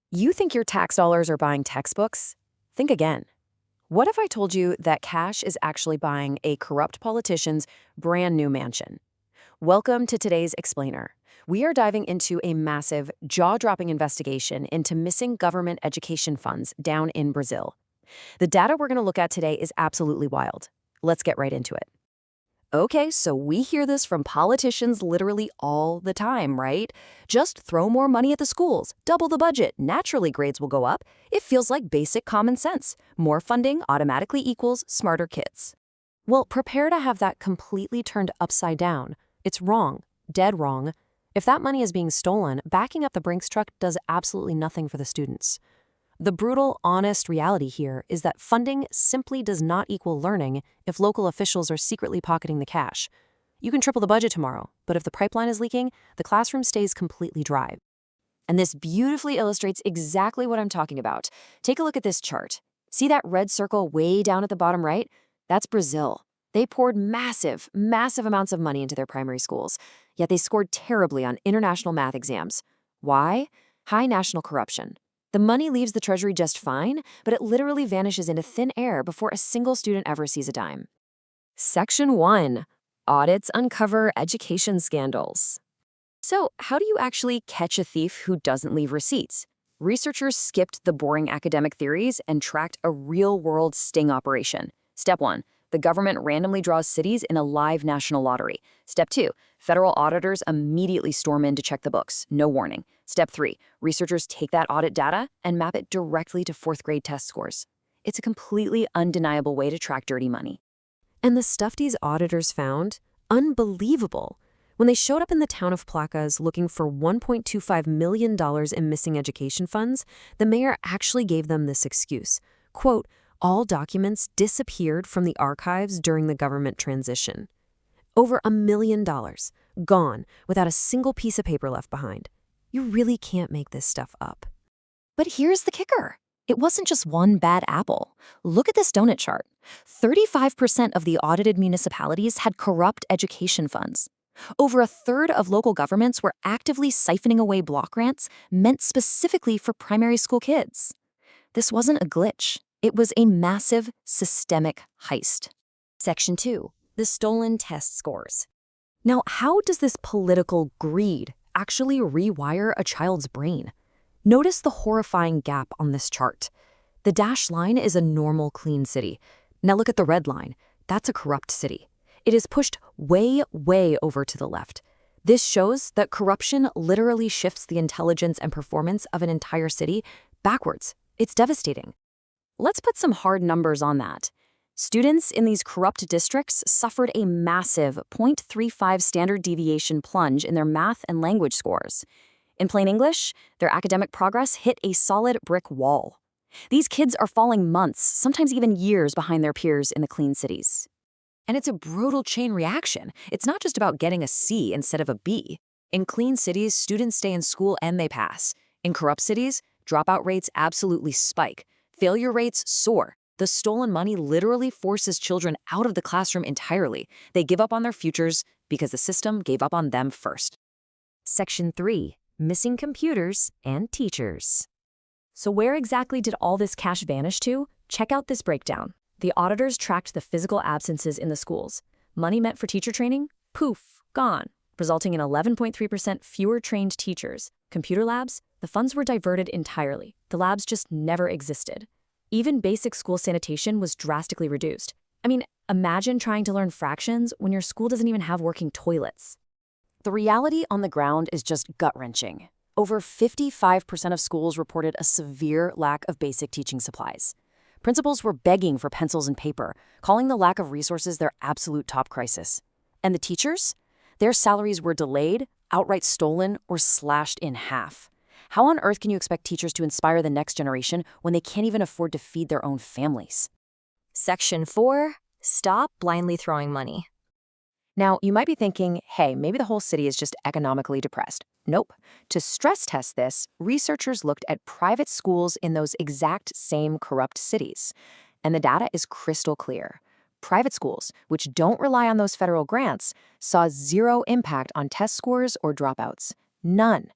You think your tax dollars are buying textbooks? Think again. What if I told you that cash is actually buying a corrupt politician's brand new mansion? Welcome to today's Explainer. We are diving into a massive, jaw-dropping investigation into missing government education funds down in Brazil. The data we're going to look at today is absolutely wild. Let's get right into it. Okay, so we hear this from politicians literally all the time, right? Just throw more money at the schools, double the budget, naturally grades will go up. It feels like basic common sense. More funding automatically equals smarter kids. Well, prepare to have that completely turned upside down. It's wrong, dead wrong. If that money is being stolen, backing up the Brinks truck does absolutely nothing for the students. The brutal, honest reality here is that funding simply does not equal learning if local officials are secretly pocketing the cash. You can triple the budget tomorrow, but if the pipeline is leaking, the classroom stays completely dry. And this beautifully illustrates exactly what I'm talking about. Take a look at this chart. See that red circle way down at the bottom right? That's Brazil. They poured massive, massive amounts of money into their primary schools, yet they scored terribly on international math exams. Why? High national corruption. The money leaves the treasury just fine, but it literally vanishes into thin air before a single student ever sees a dime. Section 1. Audits uncover education scandals. So, how do you actually catch a thief who doesn't leave receipts? Researchers skipped the boring academic theories and tracked a real-world sting operation. Step 1. The government randomly draws cities in a live national lottery. Step 2. Federal auditors immediately storm in to check the books, no warning. Step 3. Researchers take that audit data and map it directly to fourth-grade test scores. It's a completely undeniable way to track dirty money. And the stuff these auditors found? Unbelievable. When they showed up in the town of Placas looking for $1.25 million in missing education funds, the mayor actually gave them this excuse. Quote, all documents disappeared from the archives during the government transition. Over $1 million, gone, without a single piece of paper left behind. You really can't make this stuff up. But here's the kicker. It wasn't just one bad apple. Look at this donut chart. 35% of the audited municipalities had corrupt education funds. Over a third of local governments were actively siphoning away block grants meant specifically for primary school kids. This wasn't a glitch. It was a massive, systemic heist. Section 2. The stolen test scores. Now, how does this political greed actually rewire a child's brain? Notice the horrifying gap on this chart. The dashed line is a normal, clean city. Now look at the red line. That's a corrupt city. It is pushed way, way over to the left. This shows that corruption literally shifts the intelligence and performance of an entire city backwards. It's devastating. Let's put some hard numbers on that. Students in these corrupt districts suffered a massive 0.35 standard deviation plunge in their math and language scores. In plain English, their academic progress hit a solid brick wall. These kids are falling months, sometimes even years behind their peers in the clean cities. And it's a brutal chain reaction. It's not just about getting a C instead of a B. In clean cities, students stay in school and they pass. In corrupt cities, dropout rates absolutely spike. Failure rates soar. The stolen money literally forces children out of the classroom entirely. They give up on their futures because the system gave up on them first. Section 3. Missing computers and teachers. So where exactly did all this cash vanish to? Check out this breakdown. The auditors tracked the physical absences in the schools. Money meant for teacher training? Poof, gone, resulting in 11.3% fewer trained teachers. Computer labs? The funds were diverted entirely. The labs just never existed. Even basic school sanitation was drastically reduced. I mean, imagine trying to learn fractions when your school doesn't even have working toilets. The reality on the ground is just gut-wrenching. Over 55% of schools reported a severe lack of basic teaching supplies. Principals were begging for pencils and paper, calling the lack of resources their absolute top crisis. And the teachers? Their salaries were delayed, outright stolen, or slashed in half. How on earth can you expect teachers to inspire the next generation when they can't even afford to feed their own families? Section 4. Stop blindly throwing money. Now, you might be thinking, hey, maybe the whole city is just economically depressed. Nope. To stress test this, researchers looked at private schools in those exact same corrupt cities. And the data is crystal clear. Private schools, which don't rely on those federal grants, saw zero impact on test scores or dropouts. None.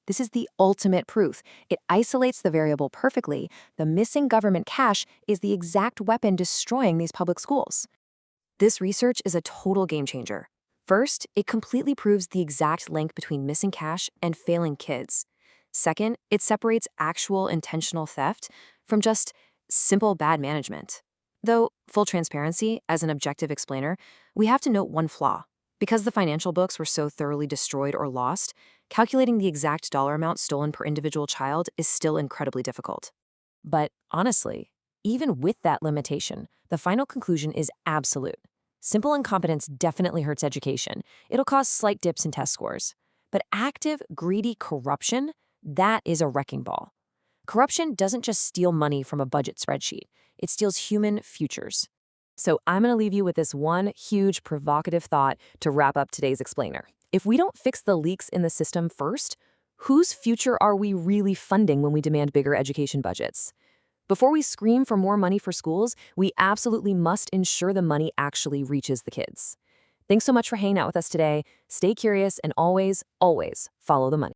This is the ultimate proof. It isolates the variable perfectly. The missing government cash is the exact weapon destroying these public schools. This research is a total game changer. First, it completely proves the exact link between missing cash and failing kids. Second, it separates actual intentional theft from just simple bad management. Though, full transparency, as an objective explainer, we have to note one flaw. Because the financial books were so thoroughly destroyed or lost, calculating the exact dollar amount stolen per individual child is still incredibly difficult. But honestly, even with that limitation, the final conclusion is absolute. Simple incompetence definitely hurts education. It'll cause slight dips in test scores. But active, greedy corruption, that is a wrecking ball. Corruption doesn't just steal money from a budget spreadsheet. It steals human futures. So I'm going to leave you with this one huge provocative thought to wrap up today's explainer. If we don't fix the leaks in the system first, whose future are we really funding when we demand bigger education budgets? Before we scream for more money for schools, we absolutely must ensure the money actually reaches the kids. Thanks so much for hanging out with us today. Stay curious and always, always follow the money.